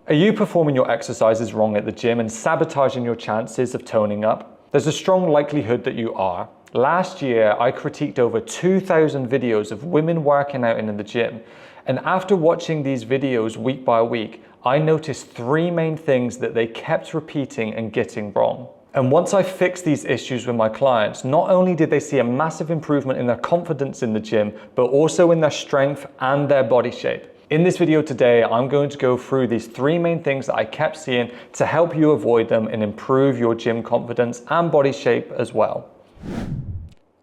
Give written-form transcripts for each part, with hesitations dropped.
Are you performing your exercises wrong at the gym and sabotaging your chances of toning up? There's a strong likelihood that you are. Last year, I critiqued over 2,000 videos of women working out in the gym. And after watching these videos week by week, I noticed three main things that they kept repeating and getting wrong. And once I fixed these issues with my clients, not only did they see a massive improvement in their confidence in the gym, but also in their strength and their body shape. In this video today, I'm going to go through these three main things that I kept seeing to help you avoid them and improve your gym confidence and body shape as well.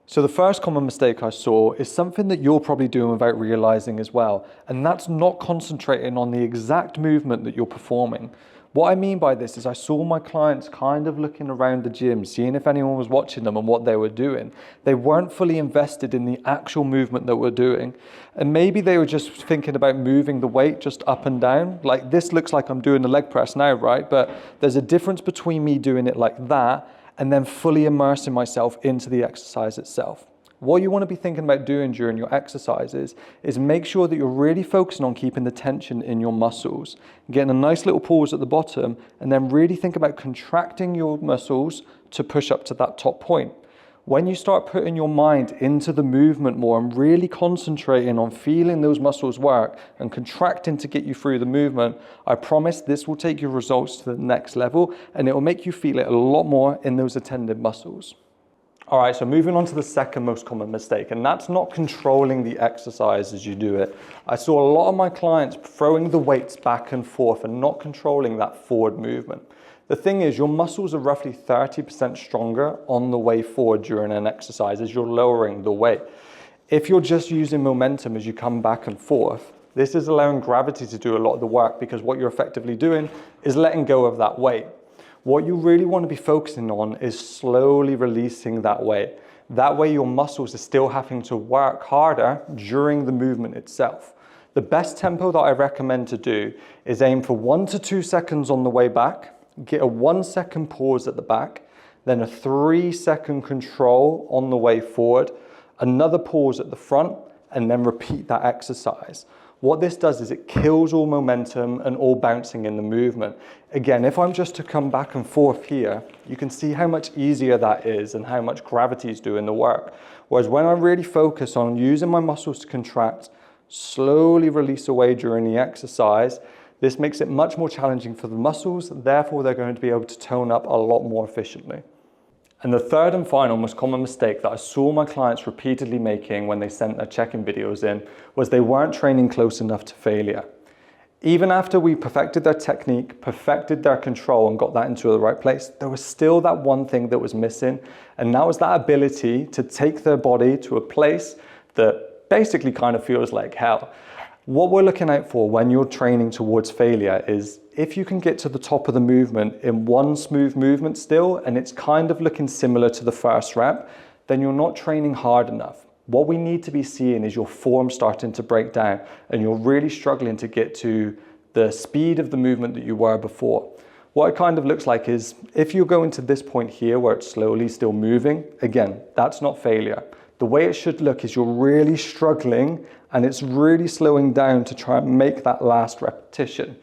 So the first common mistake I saw is something that you're probably doing without realizing as well, and that's not concentrating on the exact movement that you're performing. What I mean by this is I saw my clients kind of looking around the gym, seeing if anyone was watching them and what they were doing. They weren't fully invested in the actual movement that we're doing. And maybe they were just thinking about moving the weight just up and down. Like this looks like I'm doing the leg press now, right? But there's a difference between me doing it like that and then fully immersing myself into the exercise itself. What you want to be thinking about doing during your exercises is make sure that you're really focusing on keeping the tension in your muscles, getting a nice little pause at the bottom, and then really think about contracting your muscles to push up to that top point. When you start putting your mind into the movement more and really concentrating on feeling those muscles work and contracting to get you through the movement, I promise this will take your results to the next level and it will make you feel it a lot more in those attended muscles. All right, so moving on to the second most common mistake, and that's not controlling the exercise as you do it. I saw a lot of my clients throwing the weights back and forth and not controlling that forward movement. The thing is, your muscles are roughly 30% stronger on the way forward during an exercise as you're lowering the weight. If you're just using momentum as you come back and forth, this is allowing gravity to do a lot of the work because what you're effectively doing is letting go of that weight. What you really want to be focusing on is slowly releasing that weight. That way your muscles are still having to work harder during the movement itself. The best tempo that I recommend to do is aim for 1 to 2 seconds on the way back, get a 1 second pause at the back, then a 3-second control on the way forward, another pause at the front, and then repeat that exercise. What this does is it kills all momentum and all bouncing in the movement. Again, if I'm just to come back and forth here, you can see how much easier that is and how much gravity is doing the work. Whereas when I really focus on using my muscles to contract, slowly release away during the exercise, this makes it much more challenging for the muscles, therefore they're going to be able to tone up a lot more efficiently. And the third and final most common mistake that I saw my clients repeatedly making when they sent their check-in videos in was they weren't training close enough to failure. Even after we perfected their technique, perfected their control and got that into the right place, there was still that one thing that was missing. And that was that ability to take their body to a place that basically kind of feels like hell. What we're looking out for when you're training towards failure is if you can get to the top of the movement in one smooth movement still, and it's kind of looking similar to the first rep, then you're not training hard enough. What we need to be seeing is your form starting to break down and you're really struggling to get to the speed of the movement that you were before. What it kind of looks like is if you're going to this point here where it's slowly still moving, again, that's not failure. The way it should look is you're really struggling and it's really slowing down to try and make that last repetition.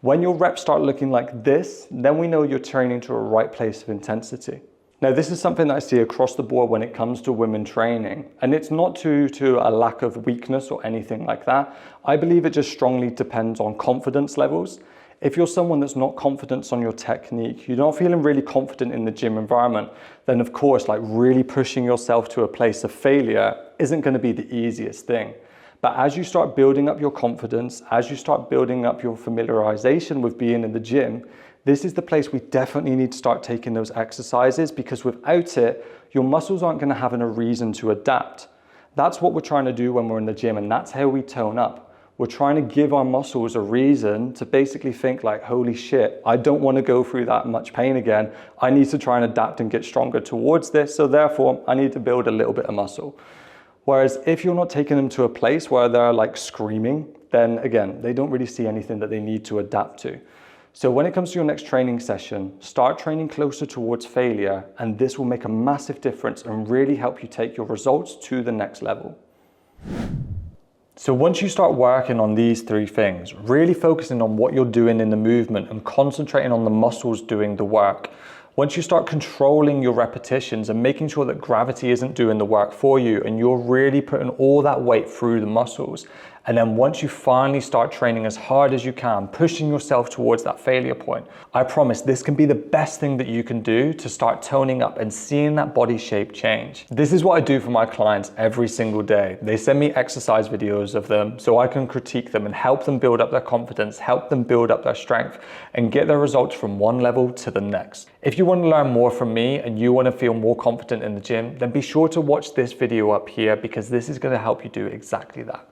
When your reps start looking like this, then we know you're training to a right place of intensity. Now, this is something that I see across the board when it comes to women training, and it's not to a lack of weakness or anything like that. I believe it just strongly depends on confidence levels. If you're someone that's not confident on your technique, you're not feeling really confident in the gym environment, then of course, like really pushing yourself to a place of failure isn't going to be the easiest thing. But as you start building up your confidence, as you start building up your familiarization with being in the gym, this is the place we definitely need to start taking those exercises because without it, your muscles aren't going to have a reason to adapt. That's what we're trying to do when we're in the gym, and that's how we tone up. We're trying to give our muscles a reason to basically think like, holy shit, I don't want to go through that much pain again. I need to try and adapt and get stronger towards this. So therefore, I need to build a little bit of muscle. Whereas if you're not taking them to a place where they're like screaming, then again, they don't really see anything that they need to adapt to. So when it comes to your next training session, start training closer towards failure, and this will make a massive difference and really help you take your results to the next level. So once you start working on these three things, really focusing on what you're doing in the movement and concentrating on the muscles doing the work, once you start controlling your repetitions and making sure that gravity isn't doing the work for you and you're really putting all that weight through the muscles, and then once you finally start training as hard as you can, pushing yourself towards that failure point, I promise this can be the best thing that you can do to start toning up and seeing that body shape change. This is what I do for my clients every single day. They send me exercise videos of them so I can critique them and help them build up their confidence, help them build up their strength, and get their results from one level to the next. If you want to learn more from me and you want to feel more confident in the gym, then be sure to watch this video up here because this is going to help you do exactly that.